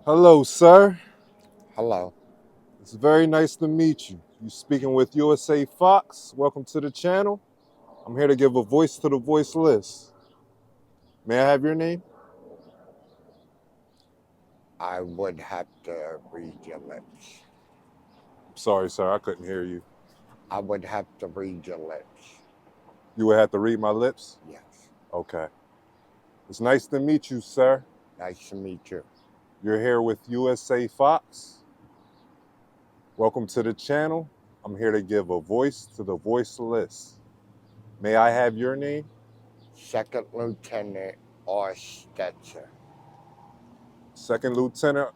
Hello, sir. Hello. It's very nice to meet you. You speaking with USA Fox. Welcome to the channel. I'm here to give a voice to the voiceless. May I have your name? I would have to read your lips. Sorry, sir. I couldn't hear you. I would have to read your lips. You would have to read my lips? Yes. Okay. It's nice to meet you, sir. Nice to meet you. You're here with USA Fox. Welcome to the channel. I'm here to give a voice to the voiceless. May I have your name? Second Lieutenant R. Stetson. Second Lieutenant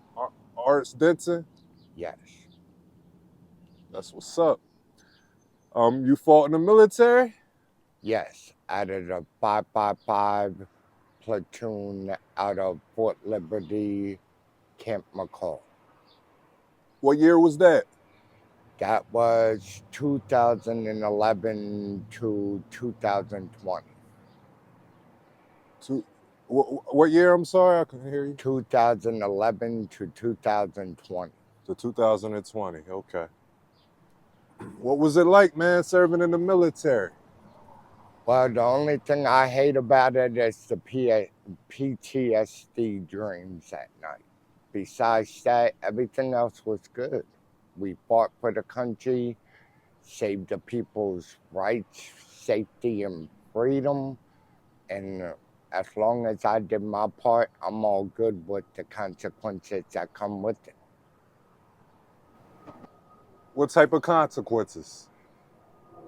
Art Stenson. Yes. That's what's up. You fought in the military? Yes. Out of the 555 platoon out of Fort Liberty, Camp McCall. What year was that? That was 2011 to 2020. What year? I'm sorry, I couldn't hear you. 2011 to 2020. To 2020. Okay. What was it like, man, serving in the military? Well, the only thing I hate about it is the PTSD dreams at night. Besides that, everything else was good. We fought for the country, saved the people's rights, safety, and freedom. And as long as I did my part, I'm all good with the consequences that come with it. What type of consequences?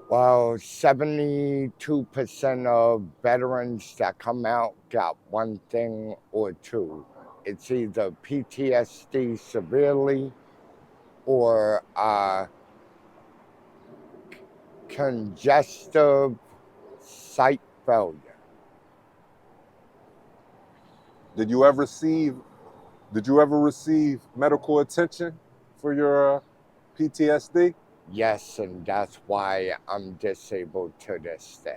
Well, 72% of veterans that come out got one thing or two. It's either PTSD severely or congestive sight failure. Did you ever receive medical attention for your PTSD? Yes, and that's why I'm disabled to this day.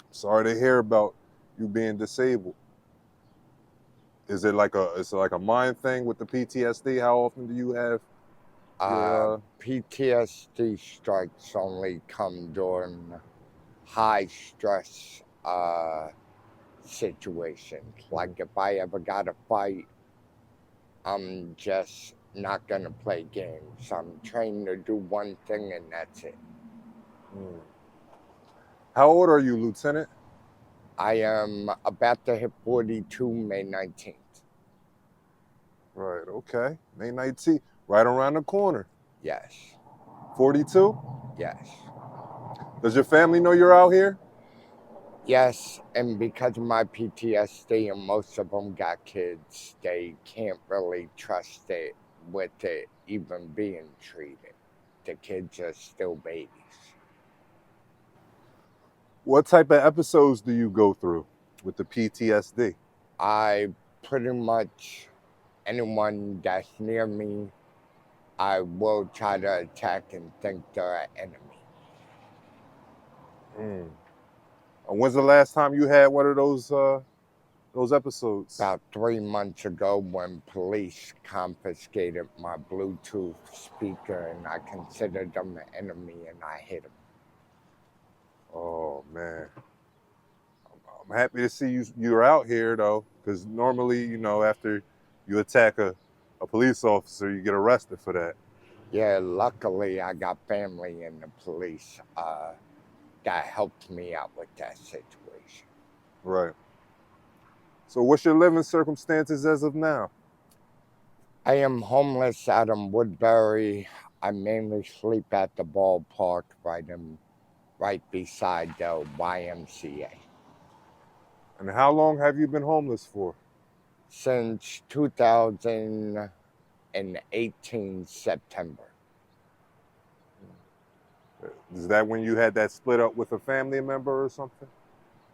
Sorry to hear about you being disabled. Is it like a mind thing with the PTSD? How often do you have your PTSD strikes only come during high stress situations. Like if I ever got a fight, I'm just not gonna play games. I'm trained to do one thing and that's it. How old are you, Lieutenant? I am about to hit 42 May 19th. Right, okay. May 19th, right around the corner. Yes. 42? Yes. Does your family know you're out here? Yes, and because of my PTSD and most of them got kids, they can't really trust it with it even being treated. The kids are still babies. What type of episodes do you go through with the PTSD? I pretty much, anyone that's near me, I will try to attack and think they're an enemy. When's the last time you had one of those episodes? About 3 months ago, when police confiscated my Bluetooth speaker, and I considered them an enemy, and I hit them. Oh man, I'm happy to see you're out here though, because normally, after you attack a police officer, you get arrested for that. Yeah, luckily I got family in the police that helped me out with that situation. Right. So what's your living circumstances as of now? I am homeless out in Woodbury. I mainly sleep at the ballpark right beside the YMCA. And how long have you been homeless for? Since 2018 September. Is that when you had that split up with a family member or something?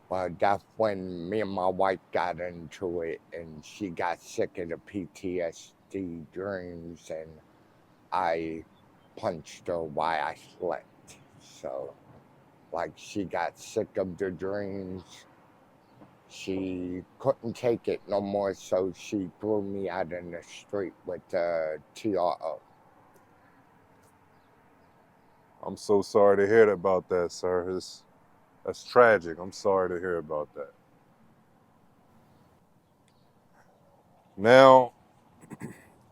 Well, that's when me and my wife got into it, and she got sick of the PTSD dreams, and I punched her while I slept. So, like, she got sick of the dreams. She couldn't take it no more, so she threw me out in the street with the TRO. I'm so sorry to hear about that, sir. That's tragic. I'm sorry to hear about that. Now,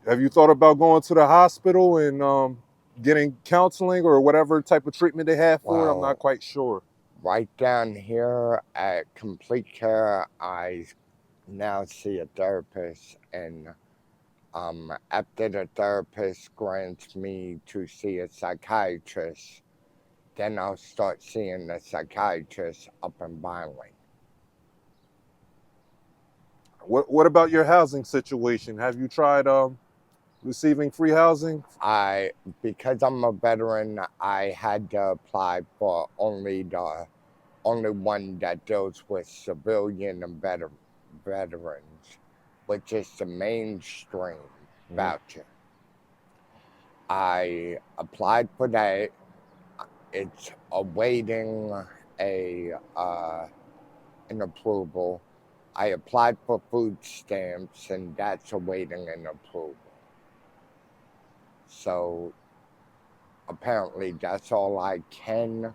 have you thought about going to the hospital and getting counseling or whatever type of treatment they have for it? I'm not Well, quite sure. right down here at Complete Care, I now see a therapist, and after the therapist grants me to see a psychiatrist, then I'll start seeing the psychiatrist up in Byron. What about your housing situation? Have you tried receiving free housing? Because I'm a veteran, I had to apply for only one that deals with civilian and veterans, which is the mainstream voucher. I applied for that. It's awaiting an approval. I applied for food stamps, and that's awaiting an approval. So apparently, that's all I can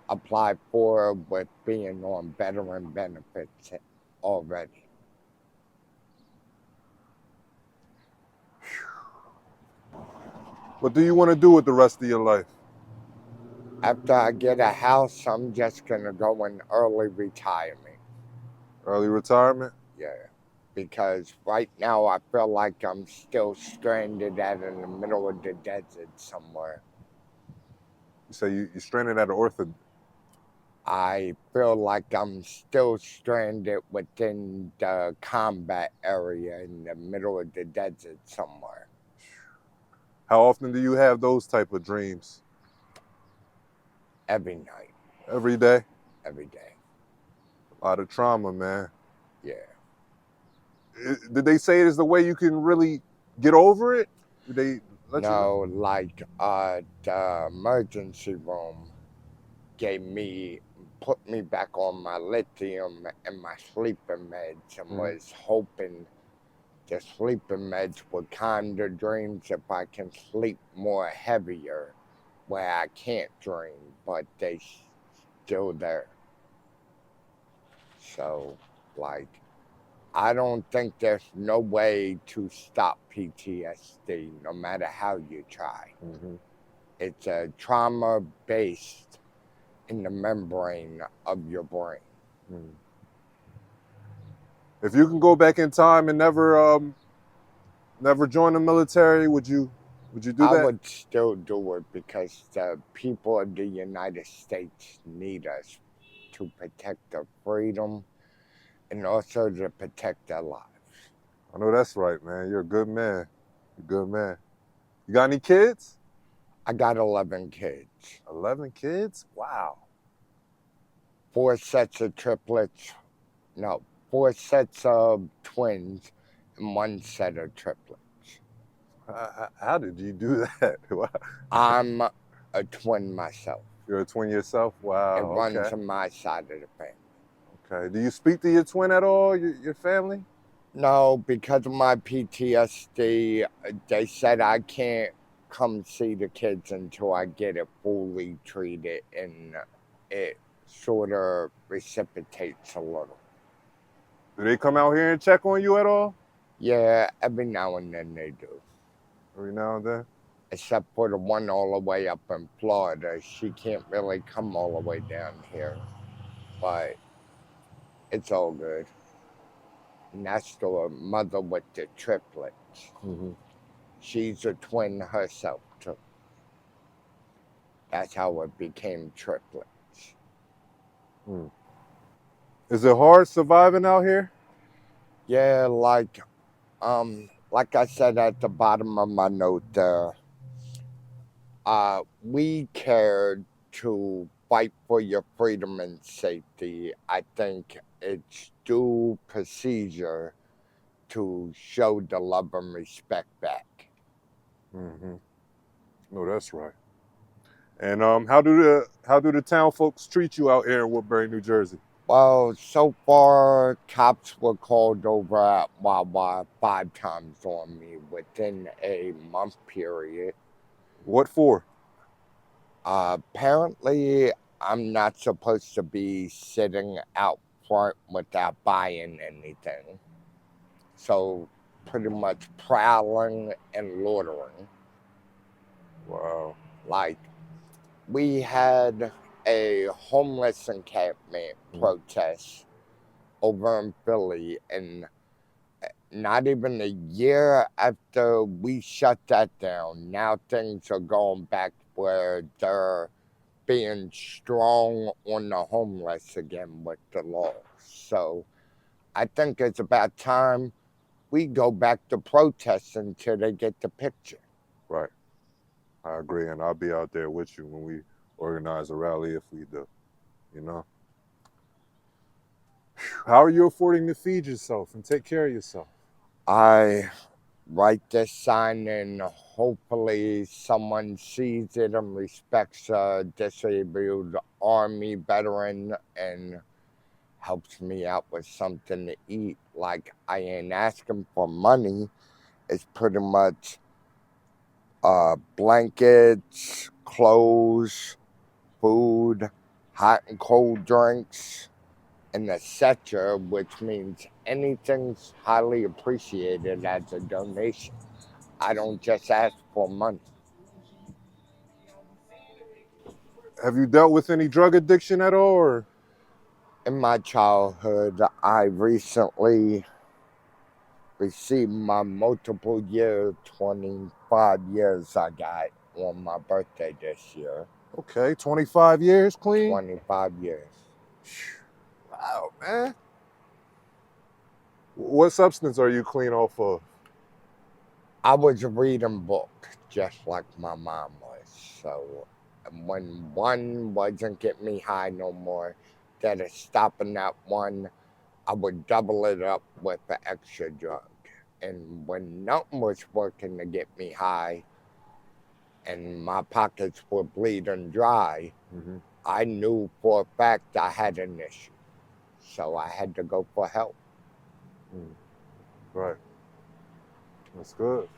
apply for with being on veteran benefits already. What do you want to do with the rest of your life? After I get a house, I'm just gonna go in early retirement. Early retirement? Yeah. Because right now I feel like I'm still stranded out in the middle of the desert somewhere. You say you're stranded at an orphan. I feel like I'm still stranded within the combat area in the middle of the desert somewhere. How often do you have those type of dreams? Every night, Every day? every day. A lot of trauma, man. Yeah. Did they say it is the way you can really get over it? Did they let you know? No, like the emergency room put me back on my lithium and my sleeping meds, and was hoping the sleeping meds would calm the dreams if I can sleep more heavier where I can't dream, but they still there. So, like, I don't think there's no way to stop PTSD, no matter how you try. It's a trauma based in the membrane of your brain. If you can go back in time and never join the military, would you do that? I would still do it because the people of the United States need us to protect their freedom and also to protect their lives. I know that's right, man. You're a good man. You're a good man. You got any kids? I got 11 kids. 11 kids? Wow. 4 sets of triplets. No, 4 sets of twins and 1 set of triplets. How did you do that? I'm a twin myself. You're a twin yourself? Wow. It runs Okay. in my side of the family. Okay. Do you speak to your twin at all? Your family? No, because of my PTSD, they said I can't come see the kids until I get it fully treated, and it sort of reciprocates a little. Do they come out here and check on you at all? Yeah, every now and then they do. Every now and then? Except for the one all the way up in Florida. She can't really come all the way down here. But it's all good. And that's the mother with the triplets. She's a twin herself, too. That's how it became triplets. Is it hard surviving out here? Yeah, like I said at the bottom of my note there, we care to fight for your freedom and safety. I think it's due procedure to show the love and respect back. No, that's right. And how do the town folks treat you out here in Woodbury, New Jersey? Well, so far, cops were called over at Wawa 5 times on me within a month period. What for? Apparently, I'm not supposed to be sitting out front without buying anything. So, pretty much prowling and loitering. Wow. Like, we had a homeless encampment Mhm. protest over in Philly, and not even a year after we shut that down, now things are going back where they're being strong on the homeless again with the law. So I think it's about time we go back to protesting until they get the picture. Right. I agree, and I'll be out there with you when we organize a rally if we do. You know. How are you affording to feed yourself and take care of yourself? I write this sign and hopefully someone sees it and respects a disabled army veteran and helps me out with something to eat. Like, I ain't asking for money. It's pretty much blankets, clothes, food, hot and cold drinks, and etc., which means anything's highly appreciated as a donation. I don't just ask for money. Have you dealt with any drug addiction at all? Or In my childhood, I recently received my multiple year 25 years I got on my birthday this year. okay, 25 years clean. 25 years. Wow, man. What substance are you clean off of? I was reading books just like my mom was. So when one wasn't getting me high no more, instead of stopping that one, I would double it up with the extra drug. And when nothing was working to get me high and my pockets were bleeding dry, Mm-hmm. I knew for a fact I had an issue. So I had to go for help. Right. That's good.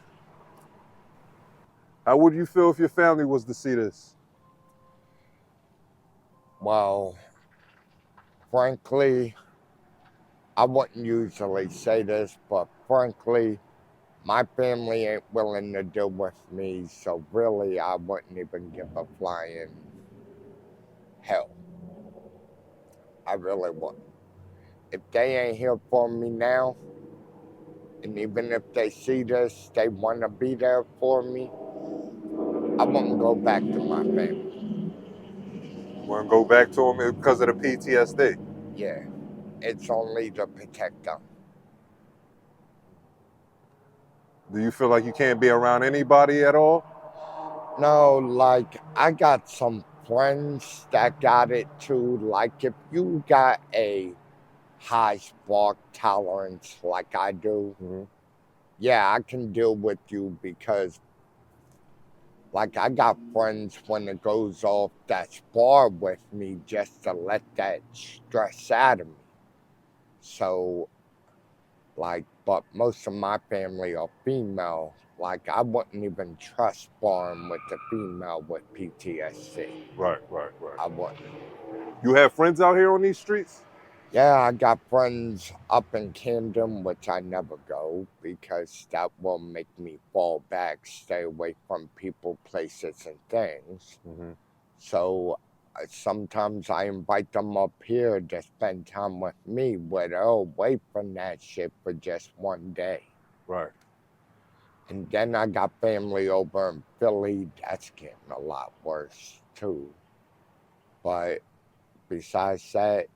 How would you feel if your family was to see this? Well, frankly, I wouldn't usually say this, but frankly, my family ain't willing to deal with me, so really I wouldn't even give a flying hell. I really wouldn't. If they ain't here for me now, and even if they see this, they want to be there for me, I wouldn't go back to my family. Want to go back to them because of the PTSD? Yeah, it's only to protect them. Do you feel like you can't be around anybody at all? No, like, I got some friends that got it too. Like, if you got a high spark tolerance like I do, Mm-hmm. yeah, I can deal with you because, like, I got friends when it goes off that spar with me just to let that stress out of me. So, like, but most of my family are female. Like, I wouldn't even trust sparring with a female with PTSD. Right, right, right. I wouldn't. You have friends out here on these streets? Yeah, I got friends up in Camden, which I never go because that will make me fall back, stay away from people, places, and things. Mm-hmm. So sometimes I invite them up here to spend time with me, where they're away from that shit for just one day. Right. And then I got family over in Philly. That's getting a lot worse too. But besides that,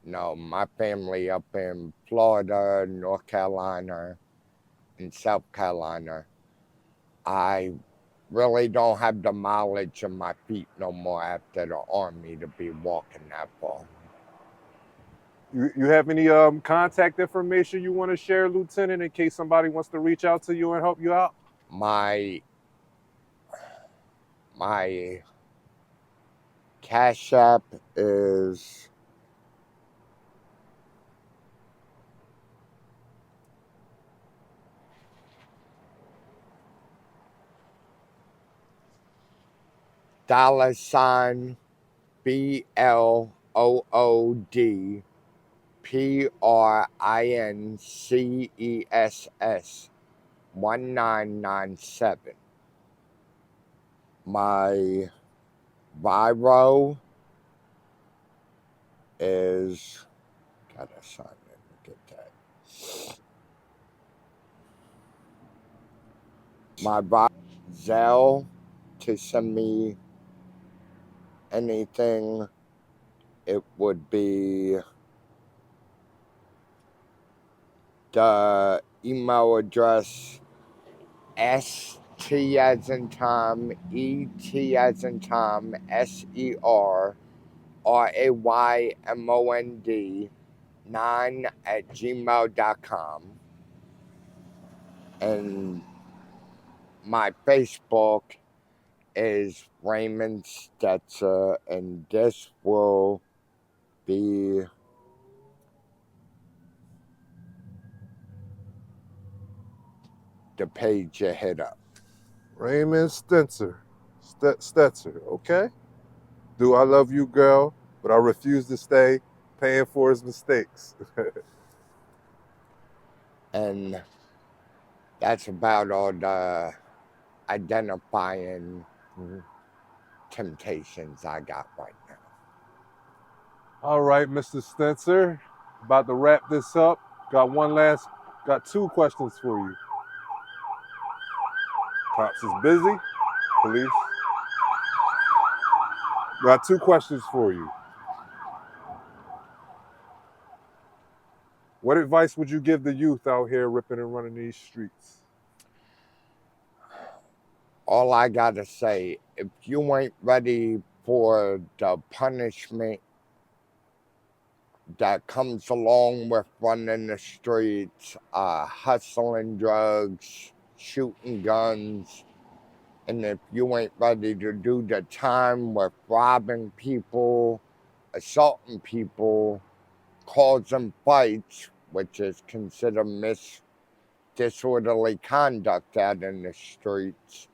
no, my family up in Florida, North Carolina, and South Carolina, I really don't have the mileage in my feet no more after the army to be walking that far. You have any contact information you want to share, Lieutenant, in case somebody wants to reach out to you and help you out? My my Cash App is $BLOODPRINCESS 1997. My Viro is, gotta sign in to get that. My Zelle to send me anything, it would be the email address ST as in Tom, ET as in Tom, SERRAYMOND 9@gmail.com. And my Facebook is Raymond Stetzer, and this will be the page you hit up. Raymond Stenson. Stetzer, okay? Do I love you, girl, but I refuse to stay paying for his mistakes. And that's about all the identifying temptations I got right now. All right, Mr. Stenson, about to wrap this up. Got two questions for you. Cops is busy, police. Got two questions for you. What advice would you give the youth out here ripping and running these streets? All I gotta say, if you ain't ready for the punishment that comes along with running the streets, hustling drugs, shooting guns, and if you ain't ready to do the time with robbing people, assaulting people, causing fights, which is considered disorderly conduct out in the streets,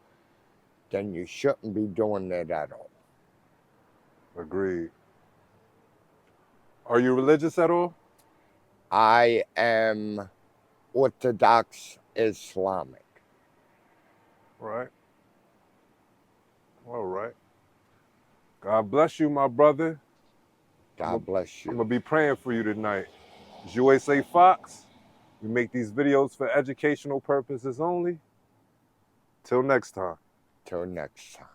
then you shouldn't be doing it at all. Agreed. Are you religious at all? I am Orthodox Islamic. Right. All right. God bless you, my brother. God bless you. I'm going to be praying for you tonight. USA Fox, we make these videos for educational purposes only. Till next time. Till next time.